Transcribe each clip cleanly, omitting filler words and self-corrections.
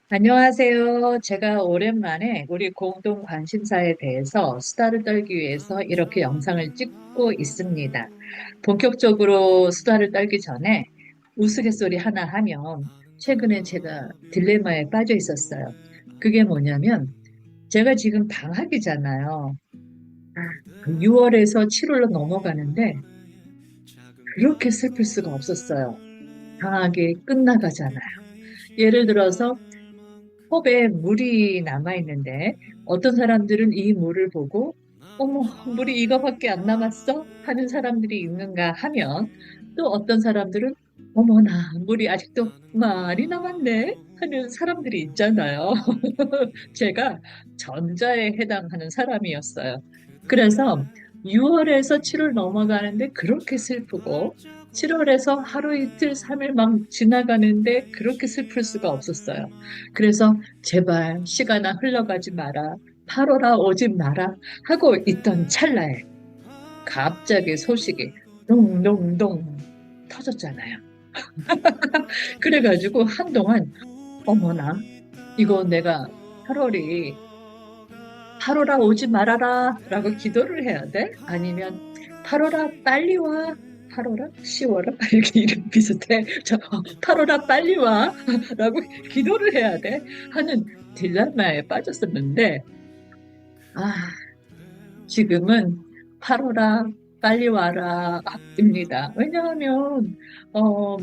안녕하세요. 제가 오랜만에 우리 공동 관심사에 대해서 수다를 떨기 위해서 이렇게 영상을 찍고 있습니다. 본격적으로 수다를 떨기 전에 우스갯소리 하나 하면 최근에 제가 딜레마에 빠져 있었어요. 그게 뭐냐면 제가 지금 방학이잖아요. 6월에서 7월로 넘어가는데 그렇게 슬플 수가 없었어요. 방학이 끝나가잖아요. 예를 들어서 컵에 물이 남아있는데 어떤 사람들은 이 물을 보고 어머, 물이 이거밖에 안 남았어? 하는 사람들이 있는가 하면 또 어떤 사람들은 어머나, 물이 아직도 많이 남았네? 하는 사람들이 있잖아요. 제가 전자에 해당하는 사람이었어요. 그래서 6월에서 7월 넘어가는데 그렇게 슬프고 7월에서 하루 이틀 3일 막 지나가는데 그렇게 슬플 수가 없었어요. 그래서 제발 시간아 흘러가지 마라. 8월아 오지 마라 하고 있던 찰나에 갑자기 소식이 동동동 터졌잖아요. 그래가지고 한동안 어머나 이거 내가 8월이 8월아 오지 말아라 라고 기도를 해야 돼? 아니면 8월아 빨리 와 8월아 10월아 이렇게 이름 비슷해 8월아 빨리 와 라고 기도를 해야 돼? 하는 딜레마에 빠졌었는데 아 지금은 8월아 빨리 와라입니다. 왜냐하면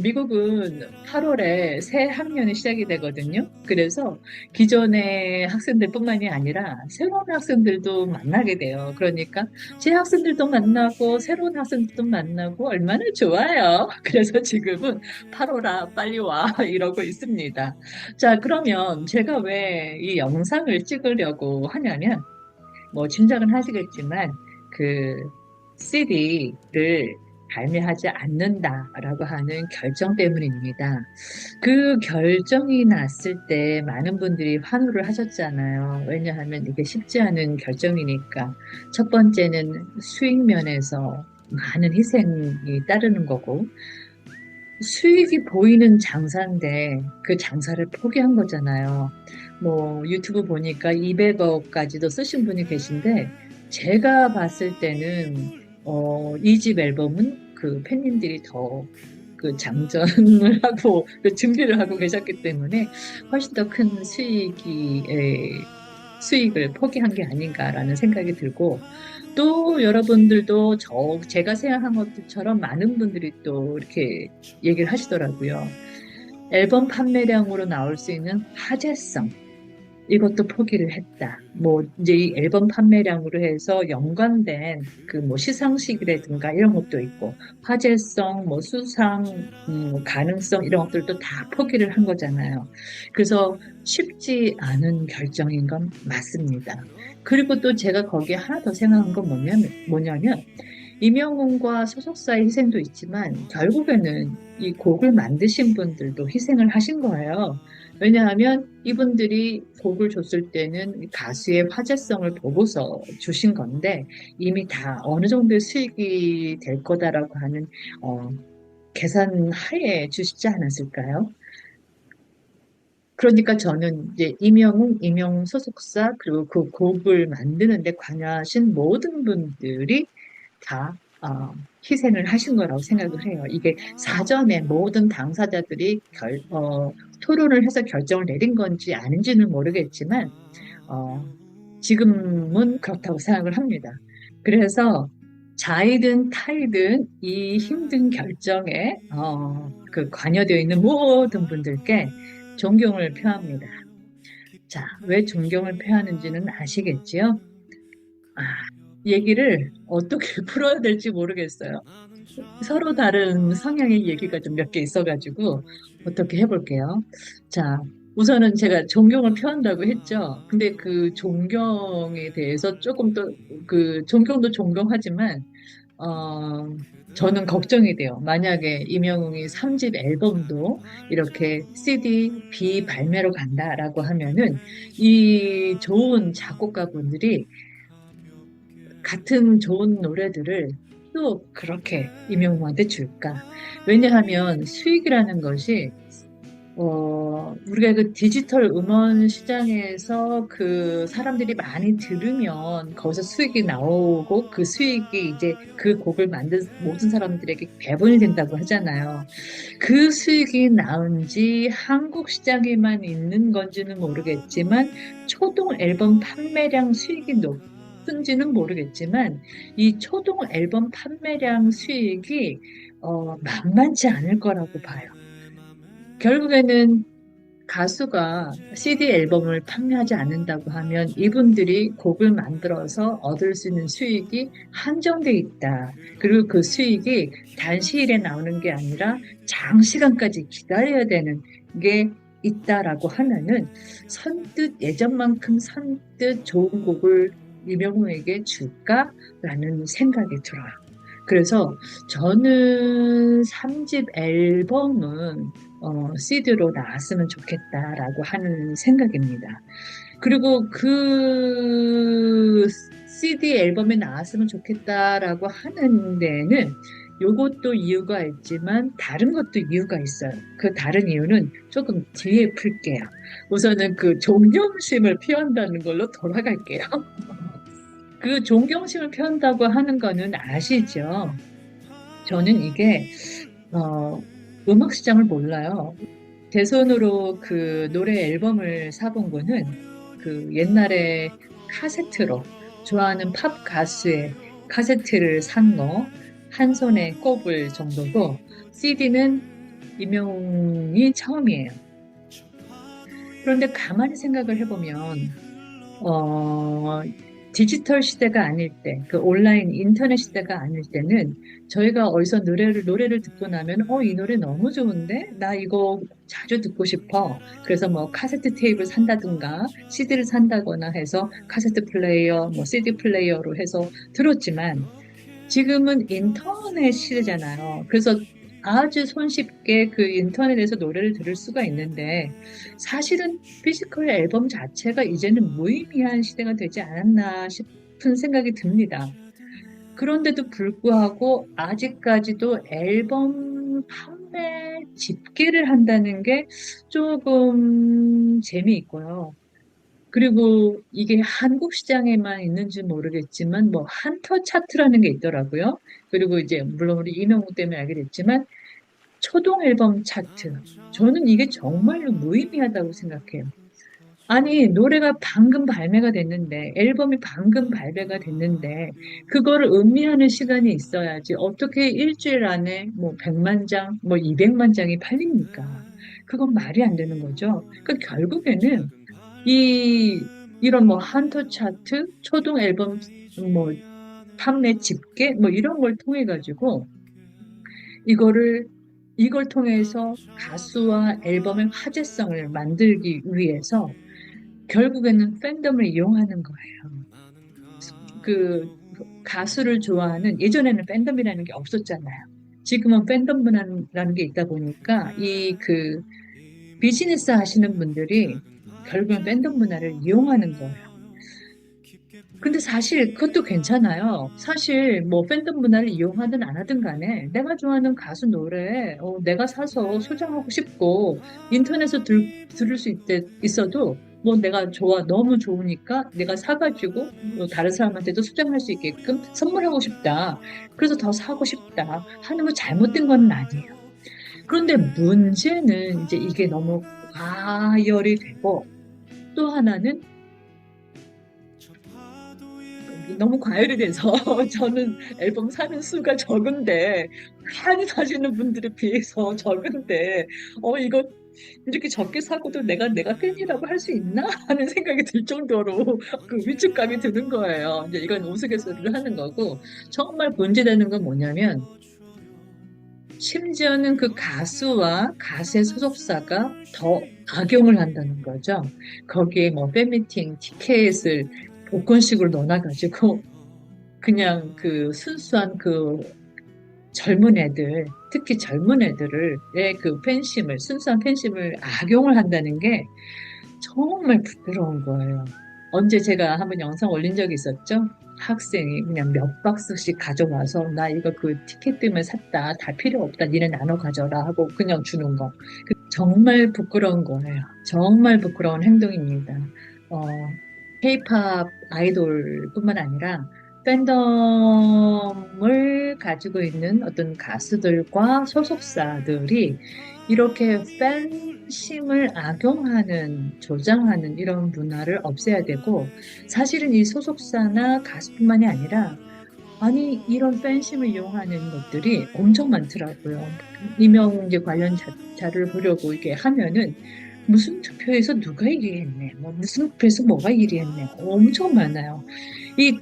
미국은 8월에 새 학년이 시작이 되거든요. 그래서 기존의 학생들뿐만이 아니라 새로운 학생들도 만나게 돼요. 그러니까 제 학생들도 만나고 새로운 학생들도 만나고 얼마나 좋아요. 그래서 지금은 8월아 빨리 와 이러고 있습니다. 자, 그러면 제가 왜 이 영상을 찍으려고 하냐면 뭐 짐작은 하시겠지만 그 CD를 발매하지 않는다라고 하는 결정 때문입니다. 그 결정이 났을 때 많은 분들이 환호를 하셨잖아요. 왜냐하면 이게 쉽지 않은 결정이니까. 첫 번째는 수익 면에서 많은 희생이 따르는 거고, 수익이 보이는 장사인데 그 장사를 포기한 거잖아요. 뭐 유튜브 보니까 200억까지도 쓰신 분이 계신데 제가 봤을 때는 이 집 앨범은 그 팬님들이 더 그 장전을 하고 그 준비를 하고 계셨기 때문에 훨씬 더 큰 수익을 포기한 게 아닌가라는 생각이 들고 또 여러분들도 제가 생각한 것처럼 많은 분들이 또 이렇게 얘기를 하시더라고요. 앨범 판매량으로 나올 수 있는 화제성, 이것도 포기를 했다. 뭐, 이제 이 앨범 판매량으로 해서 연관된 그 뭐 시상식이라든가 이런 것도 있고, 화제성, 뭐 수상, 가능성 이런 것들도 다 포기를 한 거잖아요. 그래서 쉽지 않은 결정인 건 맞습니다. 그리고 또 제가 거기에 하나 더 생각한 건 뭐냐면, 임영웅과 소속사의 희생도 있지만, 결국에는 이 곡을 만드신 분들도 희생을 하신 거예요. 왜냐하면 이분들이 곡을 줬을 때는 가수의 화제성을 보고서 주신 건데 이미 다 어느 정도의 수익이 될 거다라고 하는 어, 계산 하에 주시지 않았을까요? 그러니까 저는 이제 임영웅 소속사 그리고 그 곡을 만드는데 관여하신 모든 분들이 다 희생을 하신 거라고 생각을 해요. 이게 사전에 모든 당사자들이 토론을 해서 결정을 내린 건지 아닌지는 모르겠지만 어, 지금은 그렇다고 생각을 합니다. 그래서 자이든 타이든 이 힘든 결정에 그 관여되어 있는 모든 분들께 존경을 표합니다. 자, 왜 존경을 표하는지는 아시겠지요? 아, 얘기를 어떻게 풀어야 될지 모르겠어요. 서로 다른 성향의 얘기가 좀 몇 개 있어가지고 어떻게 해볼게요. 자, 우선은 제가 존경을 표한다고 했죠. 근데 그 존경에 대해서 조금 더 그 존경도 존경하지만 어 저는 걱정이 돼요. 만약에 임영웅이 3집 앨범도 이렇게 CD 비발매로 간다라고 하면은 이 좋은 작곡가분들이 같은 좋은 노래들을 또 그렇게 임영웅한테 줄까? 왜냐하면 수익이라는 것이 우리가 그 디지털 음원 시장에서 그 사람들이 많이 들으면 거기서 수익이 나오고 그 수익이 이제 그 곡을 만든 모든 사람들에게 배분이 된다고 하잖아요. 그 수익이 나은지 한국 시장에만 있는 건지는 모르겠지만 초동 앨범 판매량 수익이 높은지는 모르겠지만 이 초동 앨범 판매량 수익이 만만치 않을 거라고 봐요. 결국에는 가수가 CD 앨범을 판매하지 않는다고 하면 이분들이 곡을 만들어서 얻을 수 있는 수익이 한정돼 있다. 그리고 그 수익이 단시일에 나오는 게 아니라 장시간까지 기다려야 되는 게 있다라고 하면은 선뜻 예전만큼 선뜻 좋은 곡을 이명웅에게 줄까라는 생각이 들어요. 그래서 저는 3집 앨범은 CD로 나왔으면 좋겠다라고 하는 생각입니다. 그리고 그 CD 앨범에 나왔으면 좋겠다라고 하는 데는 요것도 이유가 있지만 다른 것도 이유가 있어요. 그 다른 이유는 조금 뒤에 풀게요. 우선은 그 존경심을 표한다는 걸로 돌아갈게요. 그 존경심을 표한다고 하는 거는 아시죠? 저는 이게 어, 음악 시장을 몰라요. 제 손으로 그 노래 앨범을 사본 거는 그 옛날에 카세트로 좋아하는 팝 가수의 카세트를 산 거 한 손에 꼽을 정도고 CD는 임영웅이 처음이에요. 그런데 가만히 생각을 해보면 어, 디지털 시대가 아닐 때, 그 온라인 인터넷 시대가 아닐 때는 저희가 어디서 노래를 듣고 나면, 이 노래 너무 좋은데? 나 이거 자주 듣고 싶어. 그래서 뭐 카세트 테이프를 산다든가, CD를 산다거나 해서 카세트 플레이어, 뭐 CD 플레이어로 해서 들었지만, 지금은 인터넷 시대잖아요. 그래서 아주 손쉽게 그 인터넷에서 노래를 들을 수가 있는데 사실은 피지컬 앨범 자체가 이제는 무의미한 시대가 되지 않았나 싶은 생각이 듭니다. 그런데도 불구하고 아직까지도 앨범 판매 집계를 한다는 게 조금 재미있고요. 그리고 이게 한국 시장에만 있는지 모르겠지만 뭐 한터 차트라는 게 있더라고요. 그리고 이제 물론 우리 이명웅 때문에 알게 됐지만 초동 앨범 차트. 저는 이게 정말로 무의미하다고 생각해요. 아니, 노래가 방금 발매가 됐는데, 앨범이 방금 발매가 됐는데, 그거를 음미하는 시간이 있어야지. 어떻게 일주일 안에 뭐 100만 장, 뭐 200만 장이 팔립니까? 그건 말이 안 되는 거죠. 그러니까 결국에는 이런 뭐 한터 차트, 초동 앨범 뭐 판매 집계 뭐 이런 걸 통해 가지고 이거를 이걸 통해서 가수와 앨범의 화제성을 만들기 위해서 결국에는 팬덤을 이용하는 거예요. 그 가수를 좋아하는 예전에는 팬덤이라는 게 없었잖아요. 지금은 팬덤 문화라는 게 있다 보니까 이 그 비즈니스 하시는 분들이 결국은 팬덤 문화를 이용하는 거예요. 근데 사실 그것도 괜찮아요. 사실 뭐 팬덤 문화를 이용하든 안 하든 간에 내가 좋아하는 가수 노래 내가 사서 소장하고 싶고 인터넷에서 들을 수 있어도 뭐 내가 너무 좋으니까 내가 사가지고 다른 사람한테도 소장할 수 있게끔 선물하고 싶다. 그래서 더 사고 싶다 하는 거 잘못된 건 아니에요. 그런데 문제는 이제 이게 너무 과열이 되고 또 하나는 너무 과열이 돼서 저는 앨범 사는 수가 적은데 많이 사시는 분들에 비해서 적은데 이거 이렇게 적게 사고도 내가 팬이라고 할 수 있나 하는 생각이 들 정도로 그 위축감이 드는 거예요. 이제 이건 우스갯소리를 하는 거고 정말 문제되는 건 뭐냐면 심지어는 그 가수와 가수의 소속사가 더 악용을 한다는 거죠. 거기에 뭐 팬미팅 티켓을 복권식으로 넣어놔가지고 그냥 그 순수한 그 젊은 애들, 특히 젊은 애들의 그 팬심을, 순수한 팬심을 악용을 한다는 게 정말 부끄러운 거예요. 언제 제가 한번 영상 올린 적이 있었죠? 학생이 그냥 몇 박스씩 가져와서 나 이거 그 티켓 때문에 샀다. 다 필요 없다. 니네 나눠 가져라 하고 그냥 주는 거. 정말 부끄러운 거예요. 정말 부끄러운 행동입니다. 어, K-팝 아이돌뿐만 아니라 팬덤을 가지고 있는 어떤 가수들과 소속사들이 이렇게 팬심을 악용하는, 조장하는 이런 문화를 없애야 되고, 사실은 이 소속사나 가수뿐만이 아니라 아니, 이런 팬심을 이용하는 것들이 엄청 많더라고요. 임명제 관련 자료를 보려고 이게 하면은 무슨 투표에서 누가 1위 했네, 뭐 무슨 투표에서 뭐가 1위 했네, 엄청 많아요. 이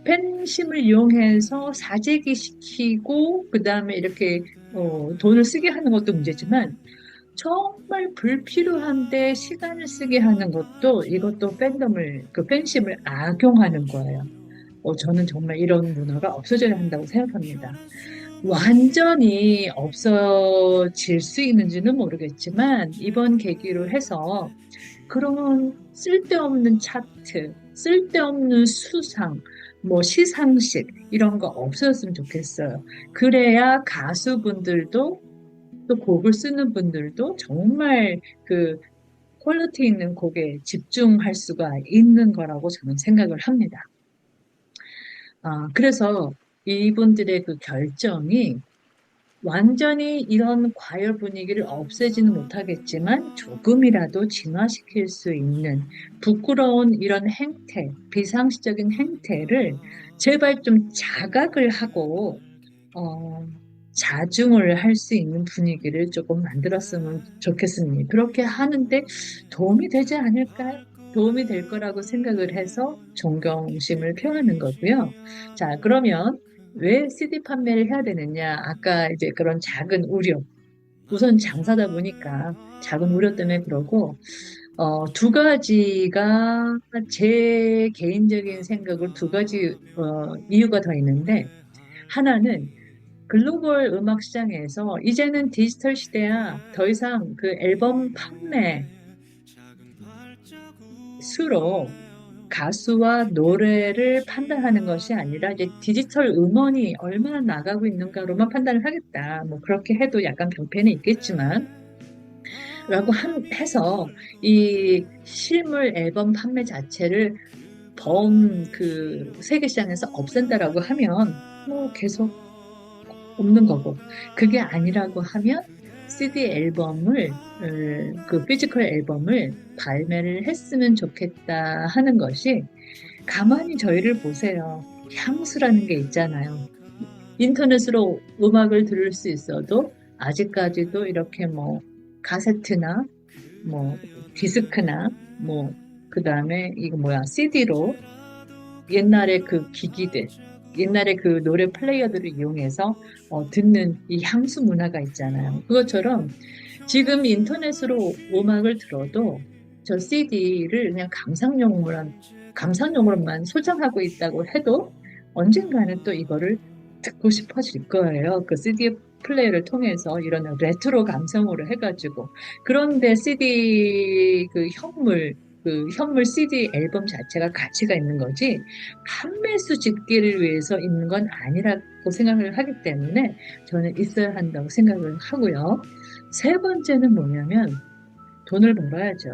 팬심을 이용해서 사재기 시키고, 그 다음에 이렇게, 돈을 쓰게 하는 것도 문제지만, 정말 불필요한데 시간을 쓰게 하는 것도 이것도 그 팬심을 악용하는 거예요. 저는 정말 이런 문화가 없어져야 한다고 생각합니다. 완전히 없어질 수 있는지는 모르겠지만 이번 계기로 해서 그런 쓸데없는 차트, 쓸데없는 수상, 뭐 시상식 이런 거 없었으면 좋겠어요. 그래야 가수분들도 또 곡을 쓰는 분들도 정말 그 퀄리티 있는 곡에 집중할 수가 있는 거라고 저는 생각을 합니다. 그래서 이분들의 그 결정이 완전히 이런 과열 분위기를 없애지는 못하겠지만 조금이라도 진화시킬 수 있는 부끄러운 이런 행태, 비상식적인 행태를 제발 좀 자각을 하고 어, 자중을 할 수 있는 분위기를 조금 만들었으면 좋겠습니다. 그렇게 하는데 도움이 되지 않을까요? 도움이 될 거라고 생각을 해서 존경심을 표하는 거고요. 자, 그러면 왜 CD 판매를 해야 되느냐? 아까 이제 그런 작은 우려. 우선 장사다 보니까 작은 우려 때문에 그러고, 두 가지가 제 개인적인 생각을 두 가지, 이유가 더 있는데, 하나는 글로벌 음악 시장에서 이제는 디지털 시대야 더 이상 그 앨범 판매 수로 가수와 노래를 판단하는 것이 아니라 이제 디지털 음원이 얼마나 나가고 있는가로만 판단을 하겠다. 뭐 그렇게 해도 약간 병폐는 있겠지만 해서 이 실물 앨범 판매 자체를 그 세계 시장에서 없앤다라고 하면 뭐 계속 없는 거고, 그게 아니라고 하면 CD 앨범을 그 피지컬 앨범을 발매를 했으면 좋겠다 하는 것이, 가만히 저희를 보세요. 향수라는 게 있잖아요. 인터넷으로 음악을 들을 수 있어도 아직까지도 이렇게 뭐 카세트나 뭐 디스크나 뭐 그다음에 이거 뭐야 CD로 옛날에 그 기기들, 옛날에 그 노래 플레이어들을 이용해서 듣는 이 향수 문화가 있잖아요. 그것처럼 지금 인터넷으로 음악을 들어도 저 CD를 그냥 감상용으로만 소장하고 있다고 해도 언젠가는 또 이거를 듣고 싶어질 거예요. 그 CD 플레이를 통해서 이런 레트로 감성으로 해가지고. 그런데 현물 CD 앨범 자체가 가치가 있는 거지, 판매수 집계를 위해서 있는 건 아니라고 생각을 하기 때문에 저는 있어야 한다고 생각을 하고요. 세 번째는 뭐냐면 돈을 벌어야죠.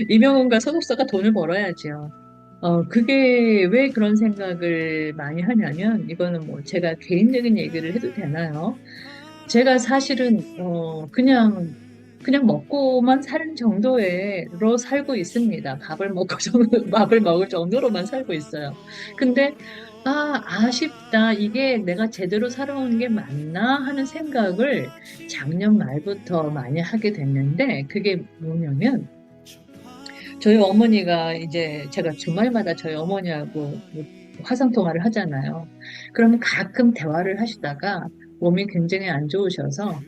임영웅과 소속사가 돈을 벌어야죠. 그게 왜 그런 생각을 많이 하냐면, 이거는 뭐 제가 개인적인 얘기를 해도 되나요? 제가 사실은, 그냥 먹고만 사는 정도로 살고 있습니다. 밥을 먹을 정도로만 살고 있어요. 근데, 아쉽다. 이게 내가 제대로 살아온 게 맞나 하는 생각을 작년 말부터 많이 하게 됐는데, 그게 뭐냐면, 저희 어머니가 이제 제가 주말마다 저희 어머니하고 화상 통화를 하잖아요. 그러면 가끔 대화를 하시다가 몸이 굉장히 안 좋으셔서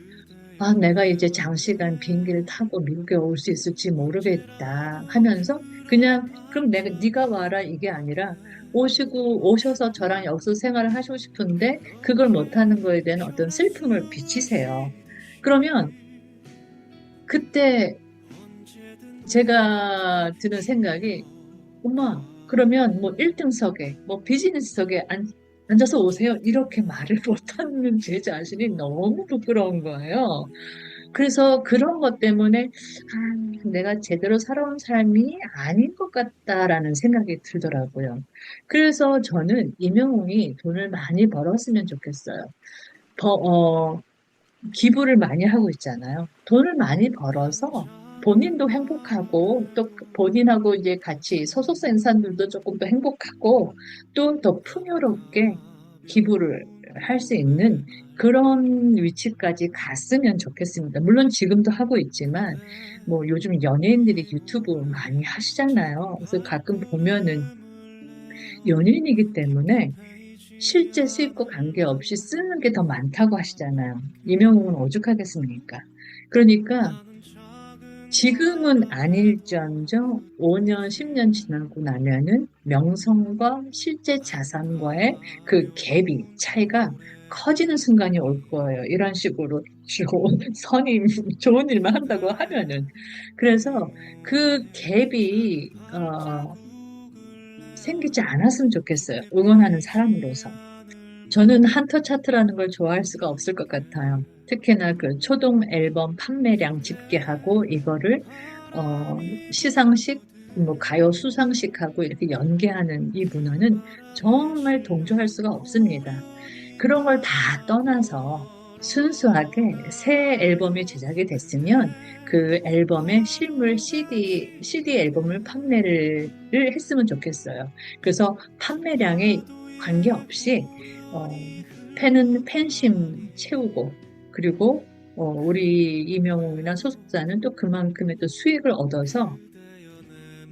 내가 이제 장시간 비행기를 타고 미국에 올 수 있을지 모르겠다 하면서 그냥 그럼 네가 와라 이게 아니라 오셔서 저랑 역사 생활을 하시고 싶은데 그걸 못하는 거에 대한 어떤 슬픔을 비치세요. 그러면 그때 제가 드는 생각이, 엄마, 그러면 뭐 1등석에, 뭐 비즈니스석에 앉아서 오세요. 이렇게 말을 못하는 제 자신이 너무 부끄러운 거예요. 그래서 그런 것 때문에 내가 제대로 살아온 삶이 아닌 것 같다라는 생각이 들더라고요. 그래서 저는 임영웅이 돈을 많이 벌었으면 좋겠어요. 버- 어, 기부를 많이 하고 있잖아요. 돈을 많이 벌어서 본인도 행복하고 또 본인하고 이제 같이 소속사 인사들도 조금 더 행복하고 또 더 풍요롭게 기부를 할 수 있는 그런 위치까지 갔으면 좋겠습니다. 물론 지금도 하고 있지만 뭐 요즘 연예인들이 유튜브 많이 하시잖아요. 그래서 가끔 보면은 연예인이기 때문에 실제 수입과 관계없이 쓰는 게 더 많다고 하시잖아요. 임영웅은 오죽하겠습니까? 그러니까 지금은 아닐지언정 5년, 10년 지나고 나면은 명성과 실제 자산과의 그 갭이, 차이가 커지는 순간이 올 거예요. 이런 식으로 좋은 선임, 좋은 일만 한다고 하면은. 그래서 그 갭이, 생기지 않았으면 좋겠어요. 응원하는 사람으로서. 저는 한터 차트라는 걸 좋아할 수가 없을 것 같아요. 특히나 그 초동 앨범 판매량 집계하고 이거를 어, 시상식, 뭐 가요 수상식하고 이렇게 연계하는 이 문화는 정말 동조할 수가 없습니다. 그런 걸 다 떠나서 순수하게 새 앨범이 제작이 됐으면 그 앨범의 실물 CD 앨범을 판매를 했으면 좋겠어요. 그래서 판매량에 관계없이 어, 팬은 팬심 채우고 그리고 우리 이명웅이나 소속사는 또 그만큼의 또 수익을 얻어서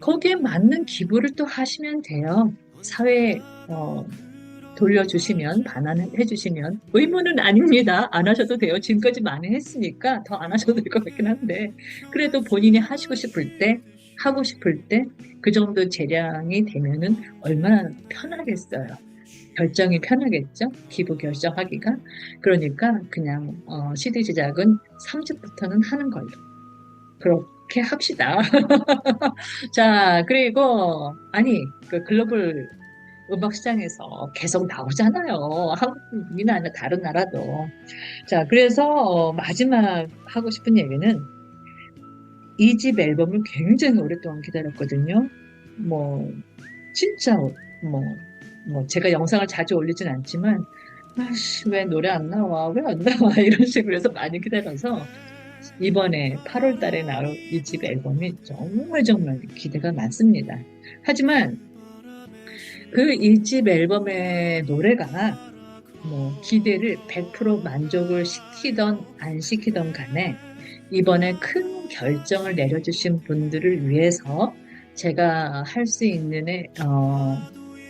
거기에 맞는 기부를 또 하시면 돼요. 사회에 돌려주시면, 반환해 주시면 의무는 아닙니다. 안 하셔도 돼요. 지금까지 많이 했으니까 더 안 하셔도 될 것 같긴 한데 그래도 본인이 하시고 싶을 때 하고 싶을 때 그 정도 재량이 되면은 얼마나 편하겠어요. 결정이 편하겠죠? 기부 결정하기가. 그러니까 그냥 CD 제작은 3집부터는 하는 걸로. 그렇게 합시다. 자, 그리고 아니 그 글로벌 음악 시장에서 계속 나오잖아요. 한국이나 아니라 다른 나라도. 자, 그래서 마지막 하고 싶은 얘기는 이 집 앨범을 굉장히 오랫동안 기다렸거든요. 뭐 진짜 제가 영상을 자주 올리진 않지만 아씨 왜 노래 안 나와 왜 안 나와 이런 식으로 해서 많이 기다려서 이번에 8월 달에 나올 이 집 앨범이 정말 정말 기대가 많습니다. 하지만 그 1집 앨범의 노래가 뭐 기대를 100% 만족을 시키던 안 시키던 간에 이번에 큰 결정을 내려주신 분들을 위해서 제가 할 수 있는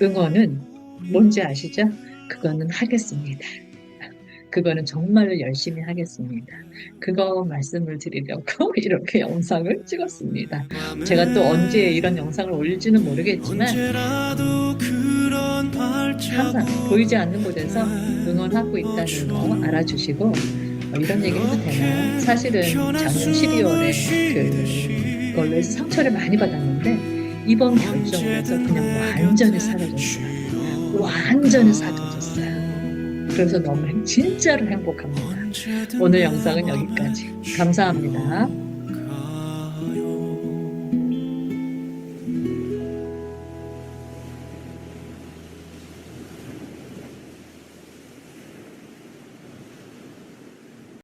응원은 뭔지 아시죠? 그거는 하겠습니다. 그거는 정말로 열심히 하겠습니다. 그거 말씀을 드리려고 이렇게 영상을 찍었습니다. 제가 또 언제 이런 영상을 올릴지는 모르겠지만 항상 보이지 않는 곳에서 응원하고 있다는 거 알아주시고 이런 얘기 해도 되나요? 사실은 작년 12월에 그걸로 해서 상처를 많이 받았는데 이번 결정을 해서 그냥 완전히 사라졌어요. 완전히 사라졌어요. 그래서 너무 진짜로 행복합니다. 오늘 영상은 여기까지. 감사합니다.